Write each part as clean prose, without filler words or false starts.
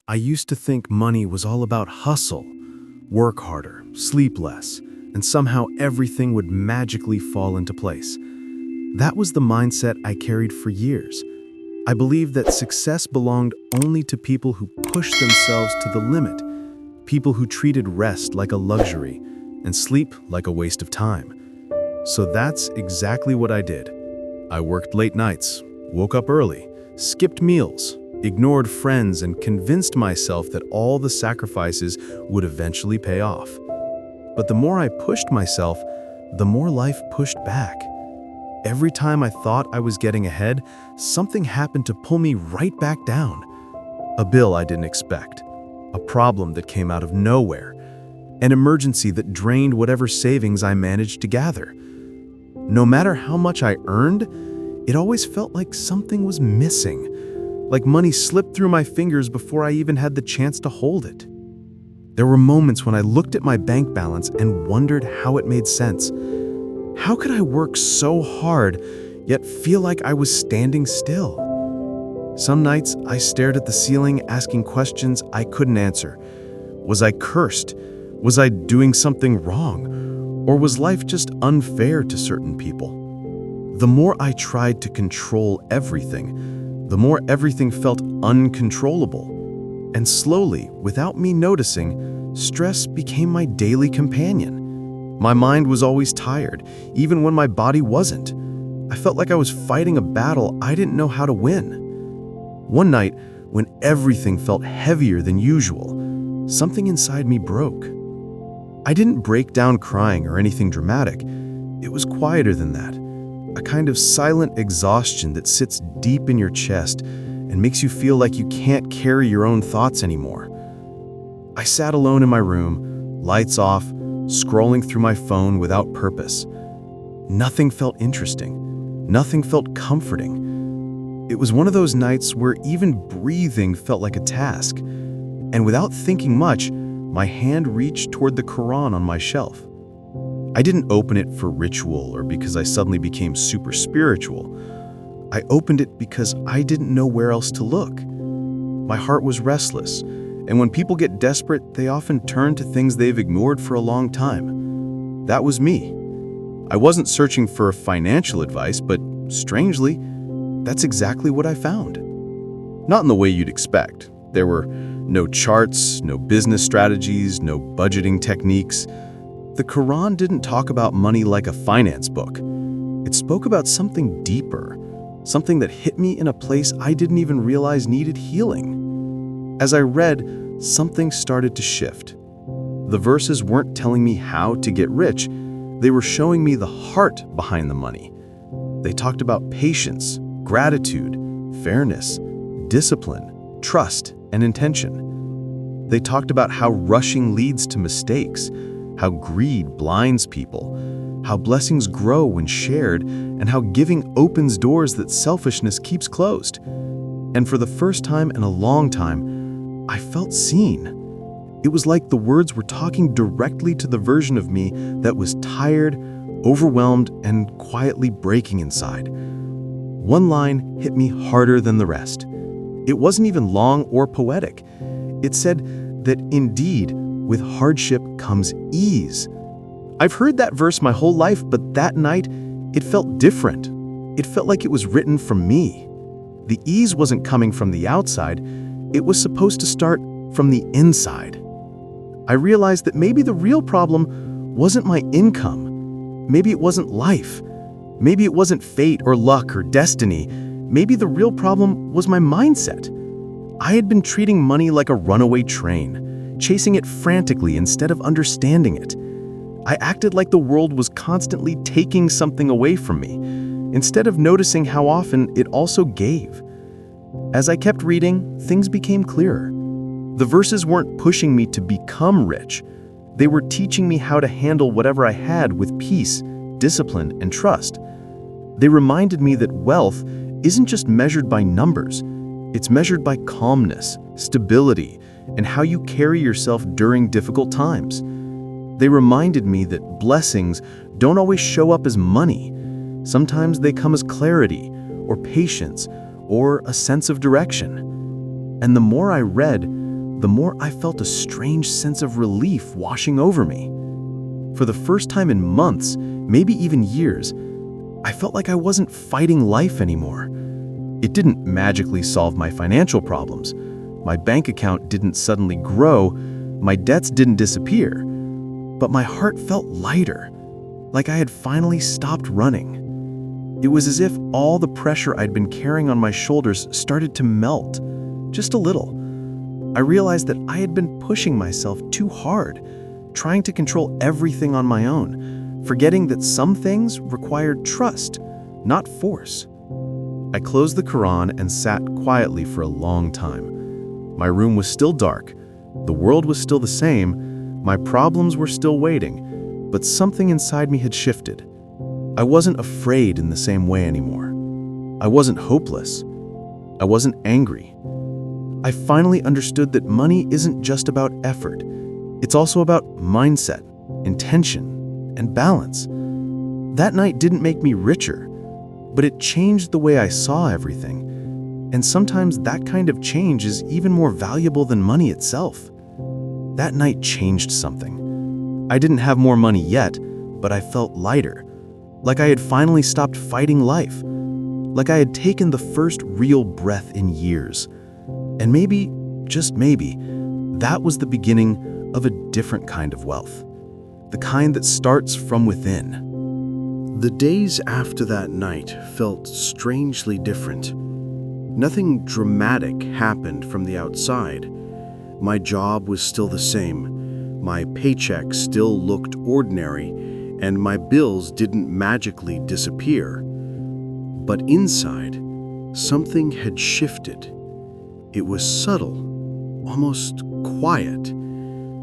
I used to think money was all about hustle, work harder, sleep less, and somehow everything would magically fall into place. That was the mindset I carried for years. I believed that success belonged only to people who pushed themselves to the limit, people who treated rest like a luxury and sleep like a waste of time. So that's exactly what I did. I worked late nights, woke up early, skipped meals, ignored friends, and convinced myself that all the sacrifices would eventually pay off. But the more I pushed myself, the more life pushed back. Every time I thought I was getting ahead, something happened to pull me right back down. A bill I didn't expect, a problem that came out of nowhere, an emergency that drained whatever savings I managed to gather. No matter how much I earned, it always felt like something was missing, like money slipped through my fingers before I even had the chance to hold it. There were moments when I looked at my bank balance and wondered how it made sense. How could I work so hard, yet feel like I was standing still? Some nights I stared at the ceiling, asking questions I couldn't answer. Was I cursed? Was I doing something wrong? Or was life just unfair to certain people? The more I tried to control everything, the more everything felt uncontrollable. And slowly, without me noticing, stress became my daily companion. My mind was always tired, even when my body wasn't. I felt like I was fighting a battle I didn't know how to win. One night, when everything felt heavier than usual, something inside me broke. I didn't break down crying or anything dramatic. It was quieter than that. A kind of silent exhaustion that sits deep in your chest and makes you feel like you can't carry your own thoughts anymore. I sat alone in my room, lights off, scrolling through my phone without purpose. Nothing felt interesting. Nothing felt comforting. It was one of those nights where even breathing felt like a task. And without thinking much, my hand reached toward the Qur'an on my shelf. I didn't open it for ritual or because I suddenly became super spiritual. I opened it because I didn't know where else to look. My heart was restless, and when people get desperate, they often turn to things they've ignored for a long time. That was me. I wasn't searching for financial advice, but strangely, that's exactly what I found. Not in the way you'd expect. There were no charts, no business strategies, no budgeting techniques. The Quran didn't talk about money like a finance book. It spoke about something deeper, something that hit me in a place I didn't even realize needed healing. As I read, something started to shift. The verses weren't telling me how to get rich. They were showing me the heart behind the money. They talked about patience, gratitude, fairness, discipline, trust, and intention. They talked about how rushing leads to mistakes, how greed blinds people, how blessings grow when shared, and how giving opens doors that selfishness keeps closed. And for the first time in a long time, I felt seen. It was like the words were talking directly to the version of me that was tired, overwhelmed, and quietly breaking inside. One line hit me harder than the rest. It wasn't even long or poetic. It said that indeed, with hardship comes ease. I've heard that verse my whole life, but that night, it felt different. It felt like it was written from me. The ease wasn't coming from the outside. It was supposed to start from the inside. I realized that maybe the real problem wasn't my income. Maybe it wasn't life. Maybe it wasn't fate or luck or destiny. Maybe the real problem was my mindset. I had been treating money like a runaway train, chasing it frantically instead of understanding it. I acted like the world was constantly taking something away from me, instead of noticing how often it also gave. As I kept reading, things became clearer. The verses weren't pushing me to become rich. They were teaching me how to handle whatever I had with peace, discipline, and trust. They reminded me that wealth isn't just measured by numbers. It's measured by calmness, stability, and how you carry yourself during difficult times. They reminded me that blessings don't always show up as money. Sometimes they come as clarity, or patience, or a sense of direction. And the more I read, the more I felt a strange sense of relief washing over me. For the first time in months, maybe even years, I felt like I wasn't fighting life anymore. It didn't magically solve my financial problems. My bank account didn't suddenly grow, my debts didn't disappear, but my heart felt lighter, like I had finally stopped running. It was as if all the pressure I'd been carrying on my shoulders started to melt, just a little. I realized that I had been pushing myself too hard, trying to control everything on my own, forgetting that some things required trust, not force. I closed the Qur'an and sat quietly for a long time. My room was still dark, the world was still the same, my problems were still waiting, but something inside me had shifted. I wasn't afraid in the same way anymore. I wasn't hopeless. I wasn't angry. I finally understood that money isn't just about effort. It's also about mindset, intention, and balance. That night didn't make me richer, but it changed the way I saw everything. And sometimes that kind of change is even more valuable than money itself. That night changed something. I didn't have more money yet, but I felt lighter. Like I had finally stopped fighting life. Like I had taken the first real breath in years. And maybe, just maybe, that was the beginning of a different kind of wealth. The kind that starts from within. The days after that night felt strangely different. Nothing dramatic happened from the outside. My job was still the same. My paycheck still looked ordinary, and my bills didn't magically disappear. But inside, something had shifted. It was subtle, almost quiet,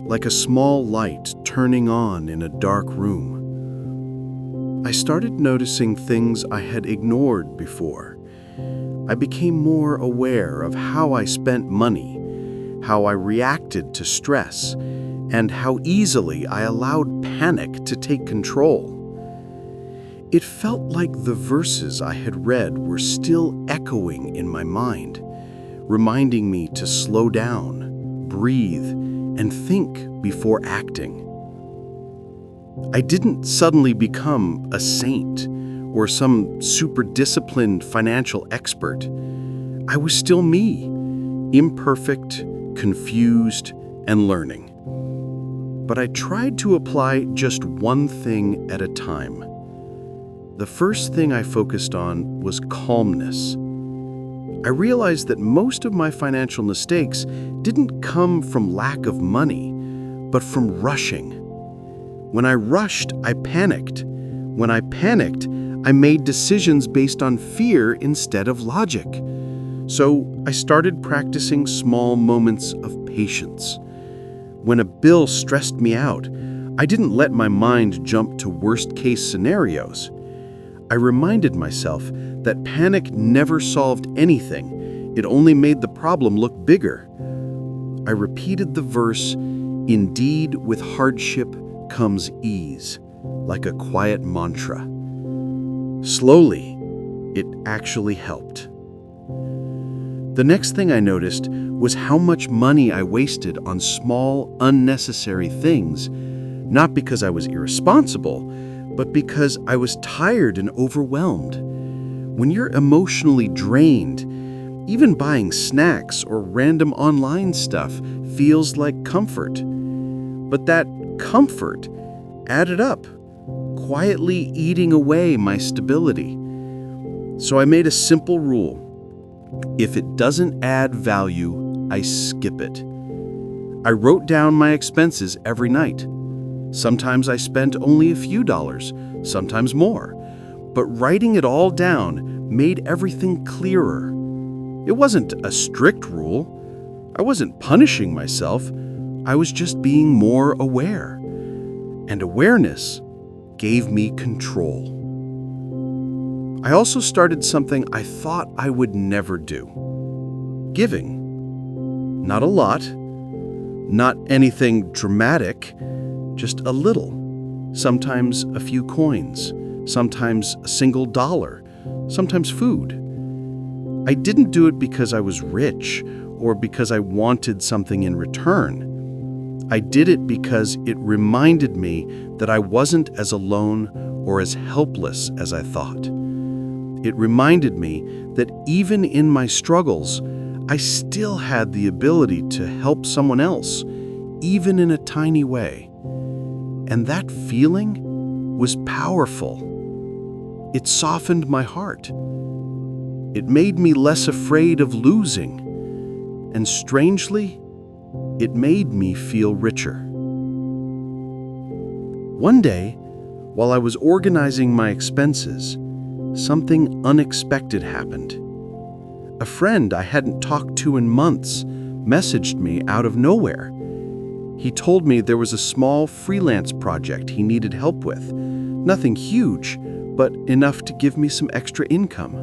like a small light turning on in a dark room. I started noticing things I had ignored before. I became more aware of how I spent money, how I reacted to stress, and how easily I allowed panic to take control. It felt like the verses I had read were still echoing in my mind, reminding me to slow down, breathe, and think before acting. I didn't suddenly become a saint or some super disciplined financial expert. I was still me, imperfect, confused, and learning. But I tried to apply just one thing at a time. The first thing I focused on was calmness. I realized that most of my financial mistakes didn't come from lack of money, but from rushing. When I rushed, I panicked. When I panicked, I made decisions based on fear instead of logic. So I started practicing small moments of patience. When a bill stressed me out, I didn't let my mind jump to worst-case scenarios. I reminded myself that panic never solved anything. It only made the problem look bigger. I repeated the verse, "Indeed, with hardship comes ease," like a quiet mantra. Slowly, it actually helped. The next thing I noticed was how much money I wasted on small, unnecessary things, not because I was irresponsible, but because I was tired and overwhelmed. When you're emotionally drained, even buying snacks or random online stuff feels like comfort. But that comfort added up, quietly eating away my stability. So I made a simple rule. If it doesn't add value, I skip it. I wrote down my expenses every night. Sometimes I spent only a few dollars, sometimes more. But writing it all down made everything clearer. It wasn't a strict rule. I wasn't punishing myself. I was just being more aware. And awareness gave me control. I also started something I thought I would never do. Giving. Not a lot, not anything dramatic, just a little. Sometimes a few coins, sometimes a single dollar, sometimes food. I didn't do it because I was rich or because I wanted something in return. I did it because it reminded me that I wasn't as alone or as helpless as I thought. It reminded me that even in my struggles, I still had the ability to help someone else, even in a tiny way. And that feeling was powerful. It softened my heart. It made me less afraid of losing. And strangely, it made me feel richer. One day, while I was organizing my expenses, something unexpected happened. A friend I hadn't talked to in months messaged me out of nowhere. He told me there was a small freelance project he needed help with. Nothing huge, but enough to give me some extra income.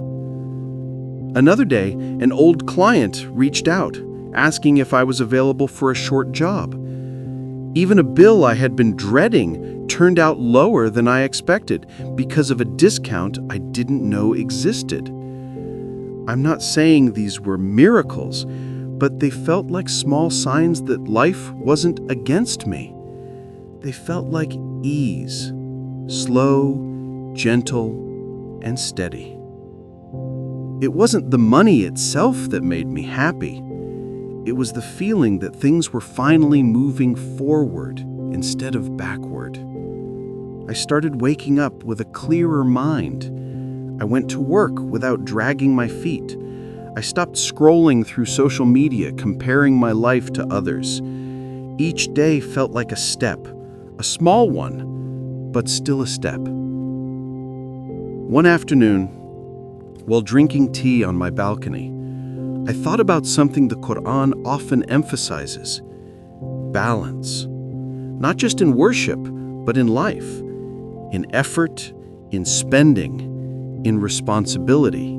Another day, an old client reached out, asking if I was available for a short job. Even a bill I had been dreading turned out lower than I expected because of a discount I didn't know existed. I'm not saying these were miracles, but they felt like small signs that life wasn't against me. They felt like ease, slow, gentle, and steady. It wasn't the money itself that made me happy. It was the feeling that things were finally moving forward instead of backward. I started waking up with a clearer mind. I went to work without dragging my feet. I stopped scrolling through social media, comparing my life to others. Each day felt like a step, a small one, but still a step. One afternoon, while drinking tea on my balcony, I thought about something the Qur'an often emphasizes: balance. Not just in worship, but in life, in effort, in spending, in responsibility.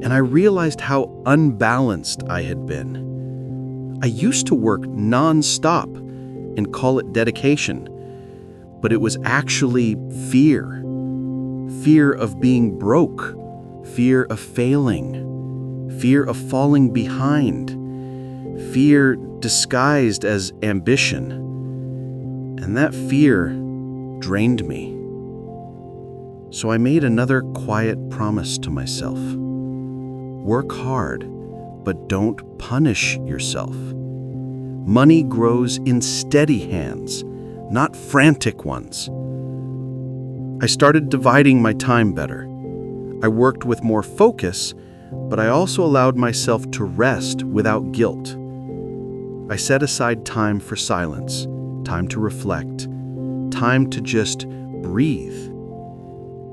And I realized how unbalanced I had been. I used to work non-stop and call it dedication, but it was actually fear. Fear of being broke, fear of failing, fear of falling behind, fear disguised as ambition. And that fear drained me. So I made another quiet promise to myself. Work hard, but don't punish yourself. Money grows in steady hands, not frantic ones. I started dividing my time better. I worked with more focus, but I also allowed myself to rest without guilt. I set aside time for silence, time to reflect, time to just breathe.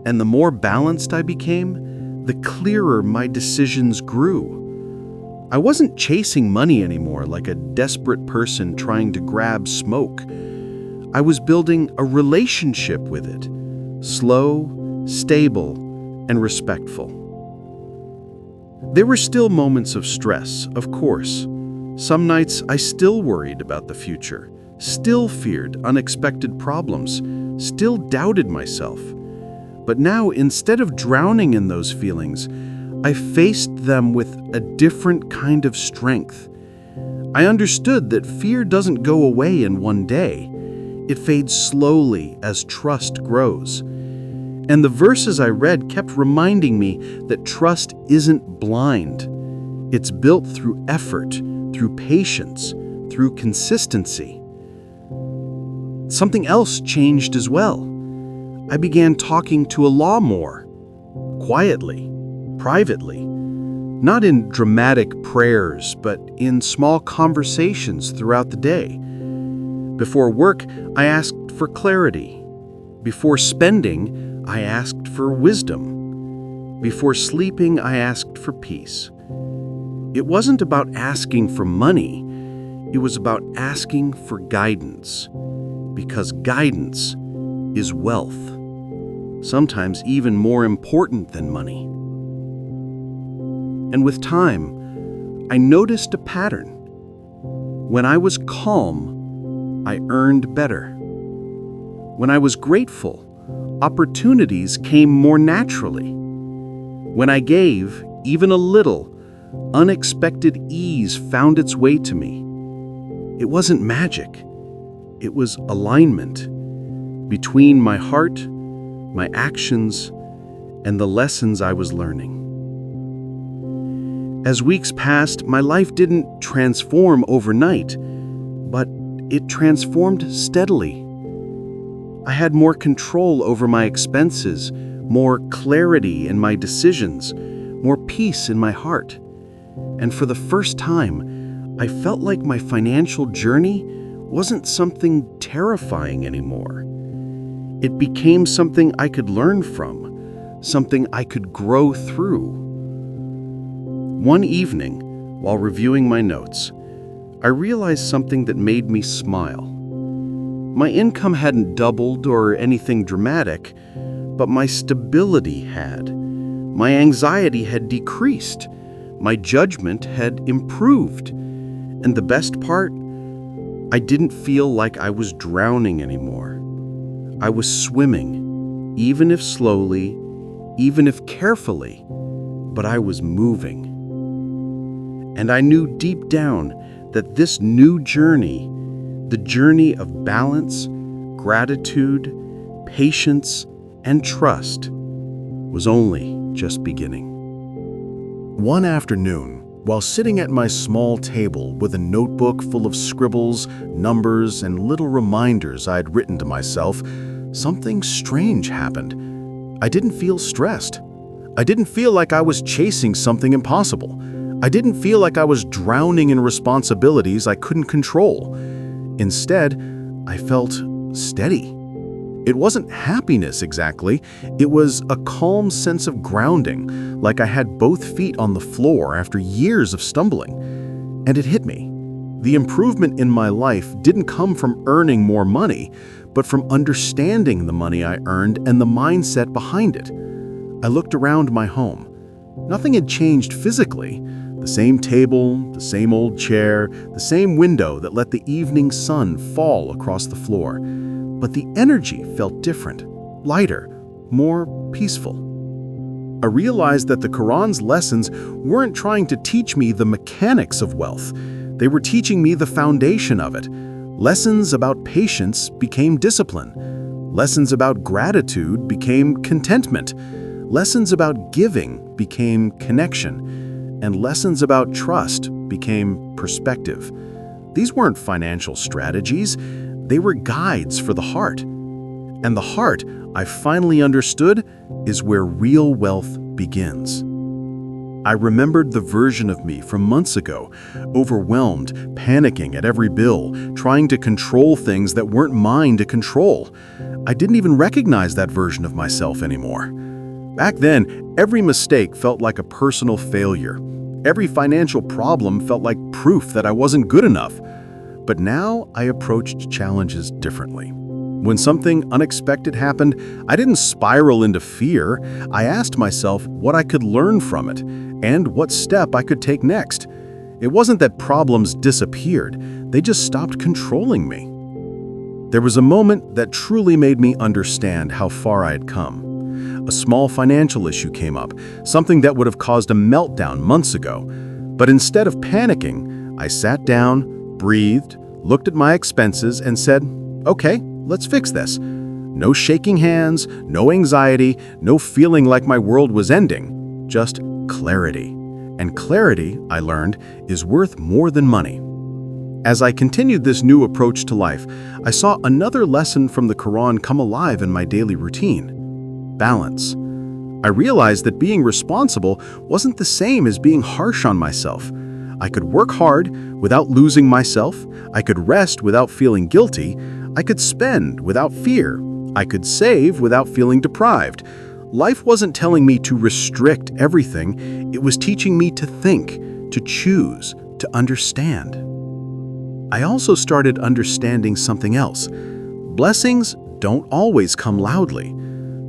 And the more balanced I became, the clearer my decisions grew. I wasn't chasing money anymore like a desperate person trying to grab smoke. I was building a relationship with it, slow, stable, and respectful. There were still moments of stress, of course. Some nights I still worried about the future, still feared unexpected problems, still doubted myself. But now, instead of drowning in those feelings, I faced them with a different kind of strength. I understood that fear doesn't go away in one day. It fades slowly as trust grows. And the verses I read kept reminding me that trust isn't blind. It's built through effort, through patience, through consistency. Something else changed as well. I began talking to Allah more, quietly, privately, not in dramatic prayers, but in small conversations throughout the day. Before work, I asked for clarity. Before spending, I asked for wisdom. Before sleeping, I asked for peace. It wasn't about asking for money. It was about asking for guidance, because guidance is wealth, sometimes even more important than money. And with time, I noticed a pattern. When I was calm, I earned better. When I was grateful, opportunities came more naturally. When I gave, even a little, unexpected ease found its way to me. It wasn't magic. It was alignment between my heart, my actions, and the lessons I was learning. As weeks passed, my life didn't transform overnight, but it transformed steadily. I had more control over my expenses, more clarity in my decisions, more peace in my heart. And for the first time, I felt like my financial journey wasn't something terrifying anymore. It became something I could learn from, something I could grow through. One evening, while reviewing my notes, I realized something that made me smile. My income hadn't doubled or anything dramatic, but my stability had. My anxiety had decreased. My judgment had improved. And the best part, I didn't feel like I was drowning anymore. I was swimming, even if slowly, even if carefully, but I was moving. And I knew deep down that this new journey, the journey of balance, gratitude, patience, and trust, was only just beginning. One afternoon, while sitting at my small table with a notebook full of scribbles, numbers, and little reminders I had written to myself, something strange happened. I didn't feel stressed. I didn't feel like I was chasing something impossible. I didn't feel like I was drowning in responsibilities I couldn't control. Instead, I felt steady. It wasn't happiness exactly, it was a calm sense of grounding, like I had both feet on the floor after years of stumbling. And it hit me. The improvement in my life didn't come from earning more money, but from understanding the money I earned and the mindset behind it. I looked around my home. Nothing had changed physically. The same table, the same old chair, the same window that let the evening sun fall across the floor. But the energy felt different, lighter, more peaceful. I realized that the Qur'an's lessons weren't trying to teach me the mechanics of wealth. They were teaching me the foundation of it. Lessons about patience became discipline. Lessons about gratitude became contentment. Lessons about giving became connection. And lessons about trust became perspective. These weren't financial strategies. They were guides for the heart. And the heart, I finally understood, is where real wealth begins. I remembered the version of me from months ago, overwhelmed, panicking at every bill, trying to control things that weren't mine to control. I didn't even recognize that version of myself anymore. Back then, every mistake felt like a personal failure. Every financial problem felt like proof that I wasn't good enough. But now I approached challenges differently. When something unexpected happened, I didn't spiral into fear. I asked myself what I could learn from it and what step I could take next. It wasn't that problems disappeared, they just stopped controlling me. There was a moment that truly made me understand how far I had come. A small financial issue came up, something that would have caused a meltdown months ago. But instead of panicking, I sat down, breathed, looked at my expenses, and said, "Okay, let's fix this." No shaking hands, no anxiety, no feeling like my world was ending, just clarity. And clarity, I learned, is worth more than money. As I continued this new approach to life, I saw another lesson from the Quran come alive in my daily routine: balance. I realized that being responsible wasn't the same as being harsh on myself. I could work hard without losing myself. I could rest without feeling guilty. I could spend without fear. I could save without feeling deprived. Life wasn't telling me to restrict everything. It was teaching me to think, to choose, to understand. I also started understanding something else. Blessings don't always come loudly.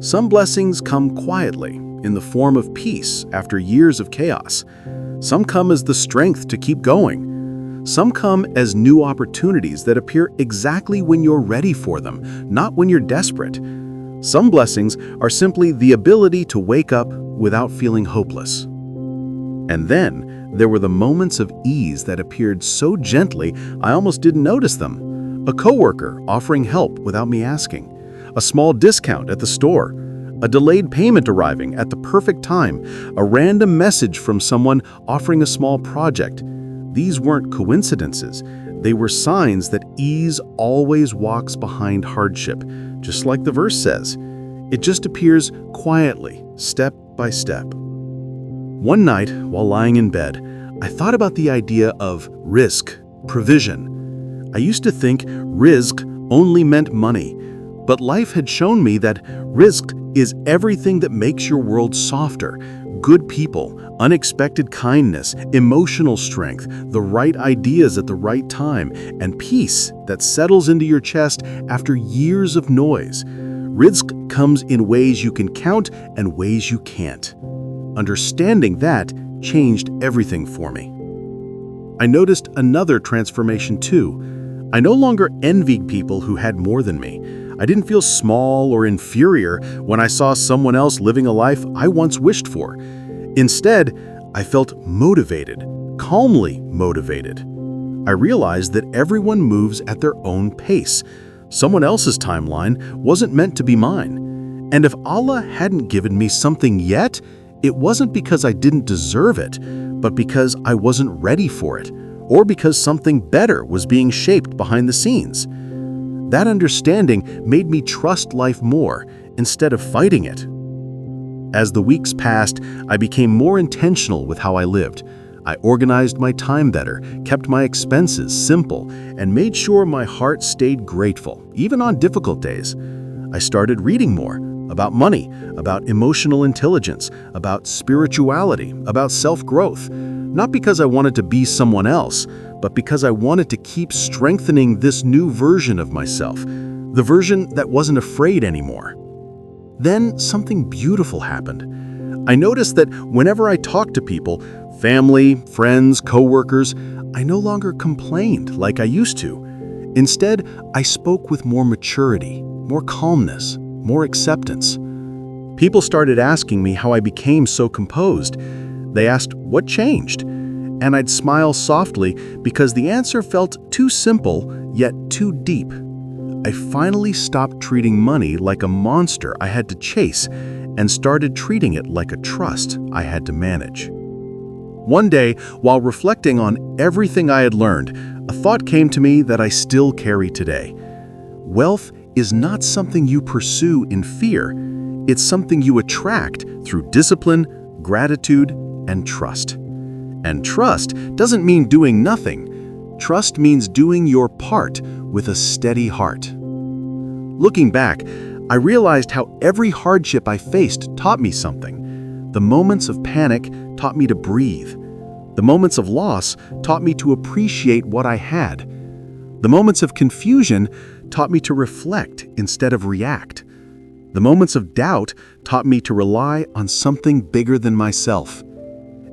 Some blessings come quietly, in the form of peace after years of chaos. Some come as the strength to keep going. Some come as new opportunities that appear exactly when you're ready for them, not when you're desperate. Some blessings are simply the ability to wake up without feeling hopeless. And then There were the moments of ease that appeared so gently I almost didn't notice them. A coworker offering help without me asking. A small discount at the store. A delayed payment arriving at the perfect time. A random message from someone offering a small project. These weren't coincidences. They were signs that ease always walks behind hardship, just like the verse says. It just appears quietly, step by step. One night, while lying in bed, I thought about the idea of rizq, provision. I used to think rizq only meant money, but life had shown me that rizq is everything that makes your world softer. Good people, unexpected kindness, emotional strength, the right ideas at the right time, and peace that settles into your chest after years of noise. Rizq comes in ways you can count and ways you can't. Understanding that changed everything for me. I noticed another transformation too. I no longer envied people who had more than me. I didn't feel small or inferior when I saw someone else living a life I once wished for. Instead, I felt motivated, calmly motivated. I realized that everyone moves at their own pace. Someone else's timeline wasn't meant to be mine. And if Allah hadn't given me something yet, it wasn't because I didn't deserve it, but because I wasn't ready for it, or because something better was being shaped behind the scenes. That understanding made me trust life more instead of fighting it. As the weeks passed, I became more intentional with how I lived. I organized my time better, kept my expenses simple, and made sure my heart stayed grateful, even on difficult days. I started reading more about money, about emotional intelligence, about spirituality, about self-growth. Not because I wanted to be someone else, but because I wanted to keep strengthening this new version of myself, the version that wasn't afraid anymore. Then something beautiful happened. I noticed that whenever I talked to people, family, friends, coworkers, I no longer complained like I used to. Instead, I spoke with more maturity, more calmness, more acceptance. People started asking me how I became so composed. They asked what changed, and I'd smile softly because the answer felt too simple yet too deep. I finally stopped treating money like a monster I had to chase and started treating it like a trust I had to manage. One day, while reflecting on everything I had learned, a thought came to me that I still carry today. Wealth is not something you pursue in fear. It's something you attract through discipline, gratitude, and trust. And trust doesn't mean doing nothing. Trust means doing your part with a steady heart. Looking back, I realized how every hardship I faced taught me something. The moments of panic taught me to breathe. The moments of loss taught me to appreciate what I had. The moments of confusion taught me to reflect instead of react. The moments of doubt taught me to rely on something bigger than myself.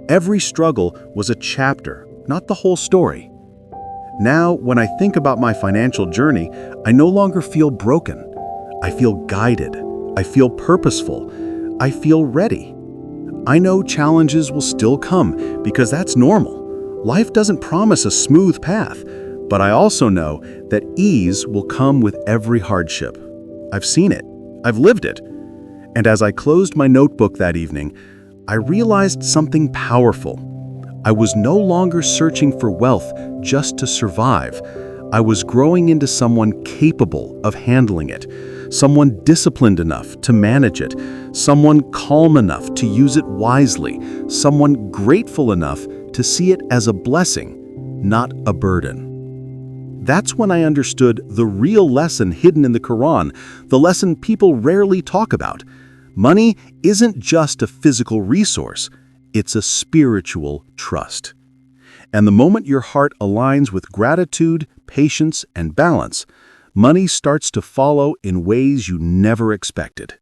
Every struggle was a chapter, not the whole story. Now, when I think about my financial journey, I no longer feel broken. I feel guided. I feel purposeful. I feel ready. I know challenges will still come because that's normal. Life doesn't promise a smooth path, but I also know that ease will come with every hardship. I've seen it. I've lived it. And as I closed my notebook that evening, I realized something powerful. I was no longer searching for wealth just to survive. I was growing into someone capable of handling it, someone disciplined enough to manage it, someone calm enough to use it wisely, someone grateful enough to see it as a blessing, not a burden. That's when I understood the real lesson hidden in the Qur'an, the lesson people rarely talk about. Money isn't just a physical resource, it's a spiritual trust. And the moment your heart aligns with gratitude, patience, and balance, money starts to follow in ways you never expected.